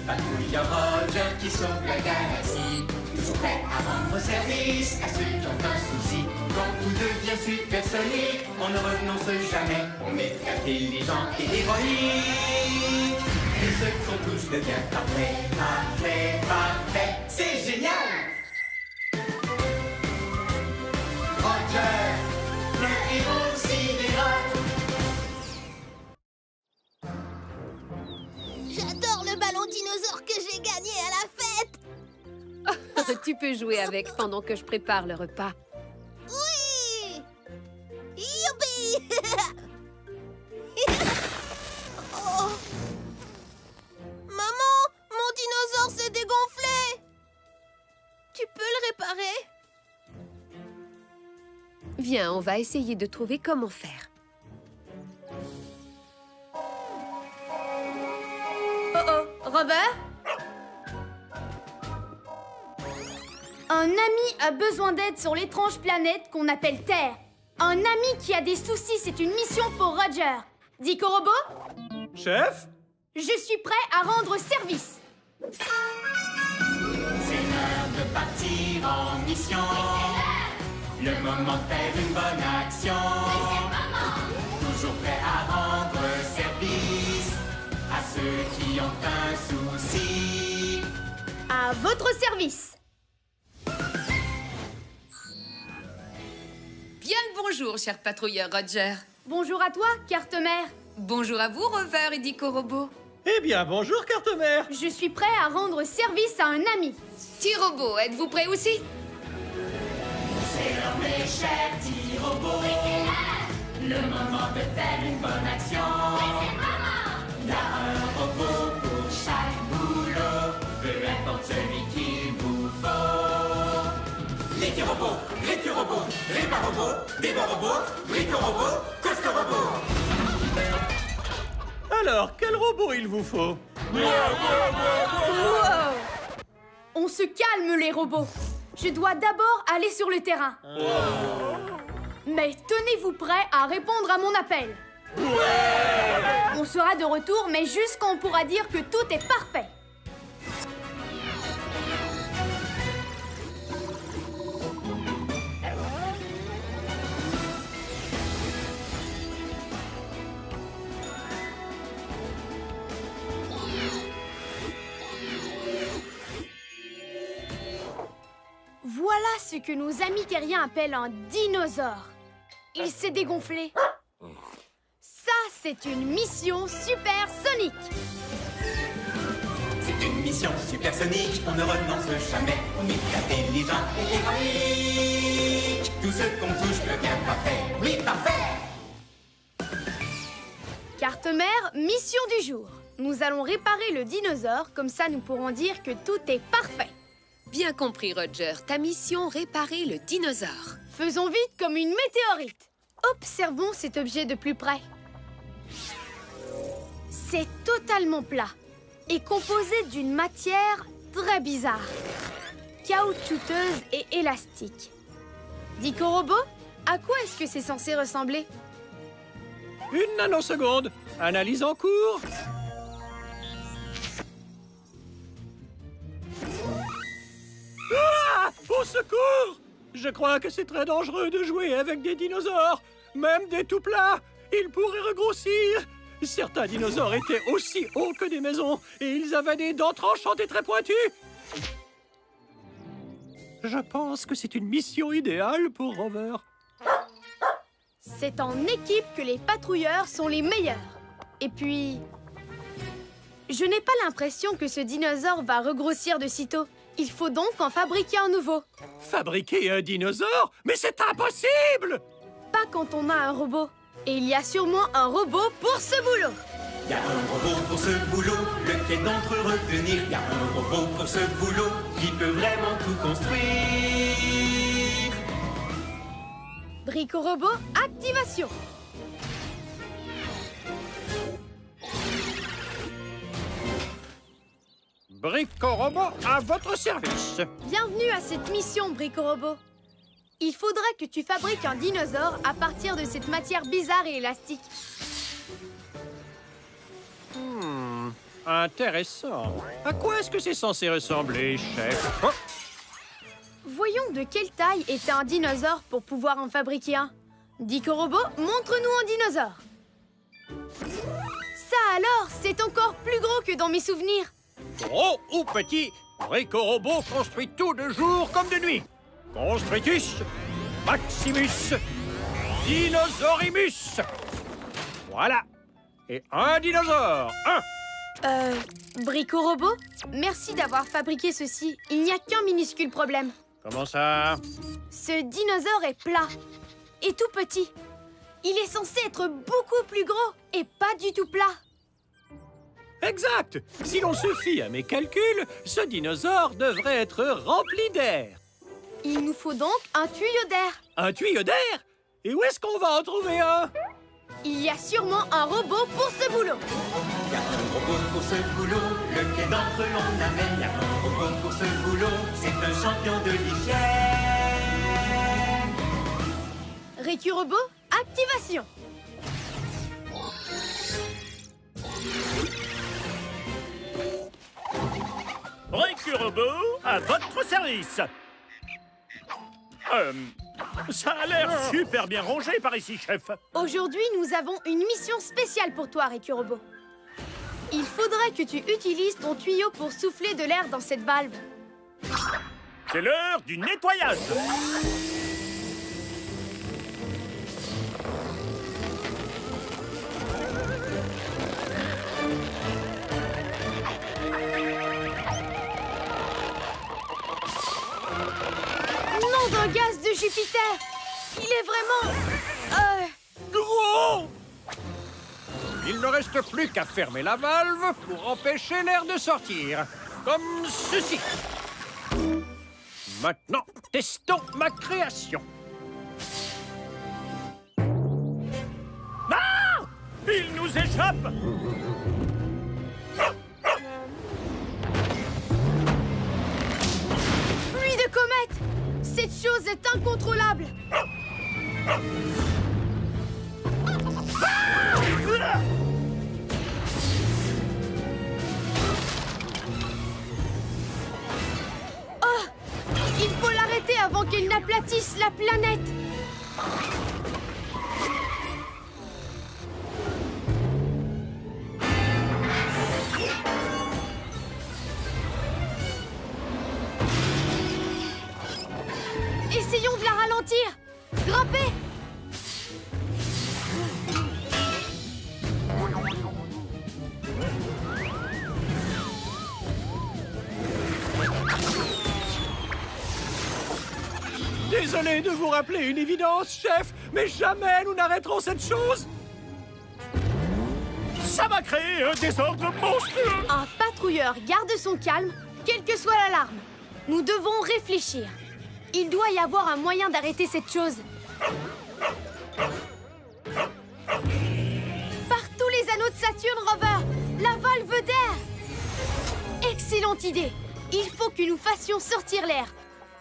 patrouilleur Roger qui sauve la galaxie. Toujours prêt à rendre service à ceux qui ont un souci. Quand tout devient supersonique, on ne renonce jamais. On est intelligent et héroïque. Et ce qu'on touche devient parfait, parfait, parfait. C'est génial! Roger, le héros sidéral. J'adore le ballon dinosaure que j'ai gagné à la fête. Tu peux jouer avec pendant que je prépare le repas. Oui! Youpi! Oh. Maman, mon dinosaure s'est dégonflé. Tu peux le réparer? Viens, on va essayer de trouver comment faire. Oh, Rover? Un ami a besoin d'aide sur l'étrange planète qu'on appelle Terre. Un ami qui a des soucis, c'est une mission pour Roger. Dico Robot? Chef? Je suis prêt à rendre service. C'est l'heure de partir en mission. Le moment de faire une bonne action. Toujours prêt à rendre service à ceux qui ont un souci. À votre service. Bien le bonjour, cher patrouilleur Roger. Bonjour à toi, Carte-Mère. Bonjour à vous, Rover et Dico Robot. Eh bien, bonjour, Carte-Mère. Je suis prêt à rendre service à un ami. T-Robot, êtes-vous prêt aussi? C'est l'heure, mes chers petits robots. Le moment de faire une bonne action. Il y a un robot pour chaque boulot, peu importe celui qu'il vous faut. Les robots, réparobots, dévorobots, brico-robots, costo-robots. Alors, quel robot il vous faut? Wow! On se calme, les robots. Je dois d'abord aller sur le terrain. Mais tenez-vous prêts à répondre à mon appel. On sera de retour, mais juste quand on pourra dire que tout est parfait. Voilà ce que nos amis terriens appellent un dinosaure. Il s'est dégonflé. Ça, c'est une mission supersonique. C'est une mission supersonique, on ne renonce jamais. On est intelligent et héroïque. Tout ce qu'on touche devient parfait. Oui, parfait! Carte-Mère, mission du jour. Nous allons réparer le dinosaure, comme ça nous pourrons dire que tout est parfait. Bien compris, Roger. Ta mission, réparer le dinosaure. Faisons vite comme une météorite. Observons cet objet de plus près. C'est totalement plat et composé d'une matière très bizarre, caoutchouteuse et élastique. Dico Robot, à quoi est-ce que c'est censé ressembler? Une nanoseconde. Analyse en cours. Ah! Au secours! Je crois que c'est très dangereux de jouer avec des dinosaures. Même des tout plats. Ils pourraient regrossir. Certains dinosaures étaient aussi hauts que des maisons et ils avaient des dents tranchantes et très pointues. Je pense que c'est une mission idéale pour Rover. C'est en équipe que les patrouilleurs sont les meilleurs. Et puis... je n'ai pas l'impression que ce dinosaure va regrossir de sitôt. Il faut donc en fabriquer un nouveau. Fabriquer un dinosaure? Mais c'est impossible! Pas quand on a un robot. Et il y a sûrement un robot pour ce boulot. Il y a un robot pour ce boulot, lequel d'entre eux retenir? Il y a un robot pour ce boulot, qui peut vraiment tout construire. Brico-robot, activation. Brico-robot à votre service. Bienvenue à cette mission, Brico-robot. Il faudrait que tu fabriques un dinosaure à partir de cette matière bizarre et élastique. Intéressant. À quoi est-ce que c'est censé ressembler, chef? Oh, Voyons de quelle taille était un dinosaure pour pouvoir en fabriquer un. Dico Robot, montre-nous un dinosaure. Ça alors, c'est encore plus gros que dans mes souvenirs. gros ou petit, Rico Robot construit tout de jour comme de nuit. Construitus, Maximus, Dinosaurimus. Voilà. Et un dinosaure, un. Brico Robot, merci d'avoir fabriqué ceci. Il n'y a qu'un minuscule problème. Comment ça? Ce dinosaure est plat et tout petit. Il est censé être beaucoup plus gros et pas du tout plat. Exact. Si l'on se fie à mes calculs, ce dinosaure devrait être rempli d'air. Il nous faut donc un tuyau d'air. Un tuyau d'air? Et où est-ce qu'on va en trouver un? Il y a sûrement un robot pour ce boulot. Y a un robot pour ce boulot, lequel d'entre eux on amène. Y a un robot pour ce boulot, c'est un champion de l'hygiène. Récu Robot, activation. Récu Robot, à votre service. Ça a l'air super bien rangé par ici, chef. Aujourd'hui, nous avons une mission spéciale pour toi, Récu Robot. Il faudrait que tu utilises ton tuyau pour souffler de l'air dans cette valve. C'est l'heure du nettoyage. Nom d'un gaz de Jupiter! Il est vraiment... Gros! Il ne reste plus qu'à fermer la valve pour empêcher l'air de sortir. Comme ceci. Maintenant, testons ma création. Ah! Il nous échappe. Pluie de comètes! Cette chose est incontrôlable! Oh! Il faut l'arrêter avant qu'elle n'aplatisse la planète! Essayons de la ralentir! Grimpez! Désolé de vous rappeler une évidence, chef, mais jamais nous n'arrêterons cette chose. Ça va créer un désordre monstrueux. Un patrouilleur garde son calme, quelle que soit l'alarme. Nous devons réfléchir. Il doit y avoir un moyen d'arrêter cette chose. Par tous les anneaux de Saturne, Rover, la valve d'air. Excellente idée. Il faut que nous fassions sortir l'air,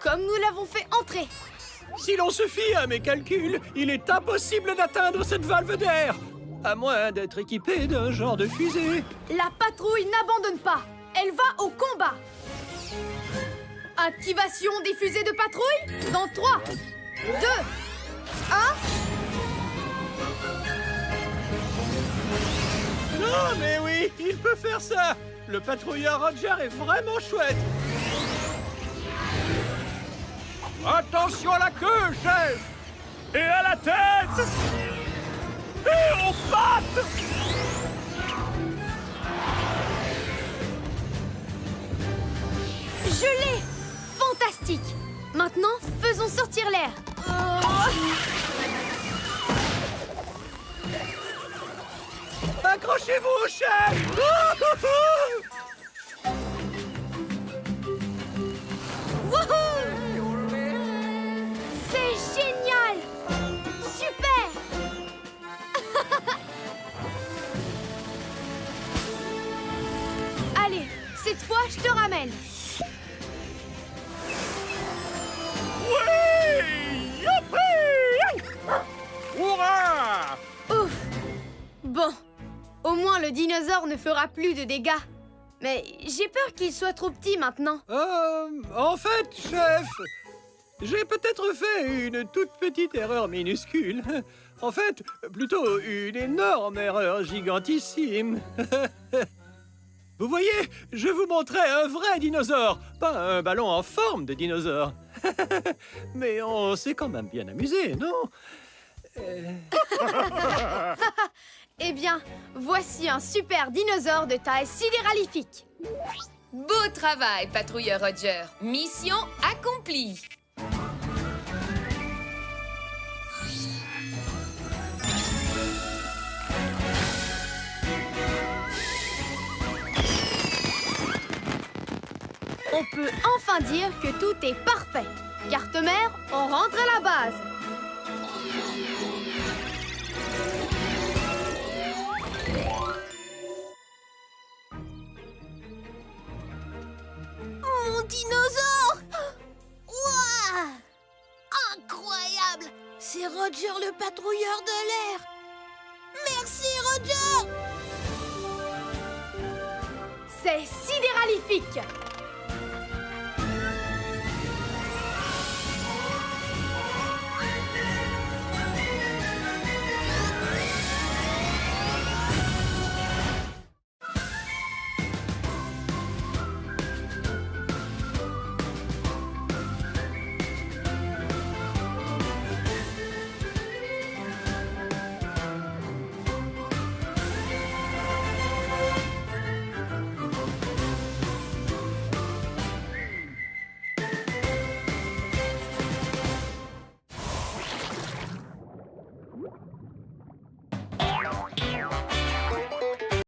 comme nous l'avons fait entrer. Si l'on se fie à mes calculs, il est impossible d'atteindre cette valve d'air, à moins d'être équipé d'un genre de fusée. La patrouille n'abandonne pas. Elle va au combat. Activation des fusées de patrouille dans 3, 2, 1... Non, mais oui, il peut faire ça. Le patrouilleur Roger est vraiment chouette. Attention à la queue, chef. Et à la tête. Et aux pattes. Je l'ai! Fantastique! Maintenant, faisons sortir l'air. Accrochez-vous, chef. Wouhou! C'est génial! Super! Allez, cette fois, je te ramène. Oui! Youpi! Hurrah! Ouf! Bon, au moins le dinosaure ne fera plus de dégâts. Mais j'ai peur qu'il soit trop petit maintenant. En fait, chef, j'ai peut-être fait une toute petite erreur minuscule. En fait, plutôt une énorme erreur gigantissime. Vous voyez, je vous montrais un vrai dinosaure, pas un ballon en forme de dinosaure. Mais on s'est quand même bien amusé, non? Eh bien, voici un super dinosaure de taille sidéralifique. Beau travail, patrouilleur Roger. Mission accomplie. On peut enfin dire que tout est parfait. Carte-mère, on rentre à la base. Mon dinosaure! Ouah! Incroyable! C'est Roger le patrouilleur de l'air! Merci, Roger! C'est sidéralifique.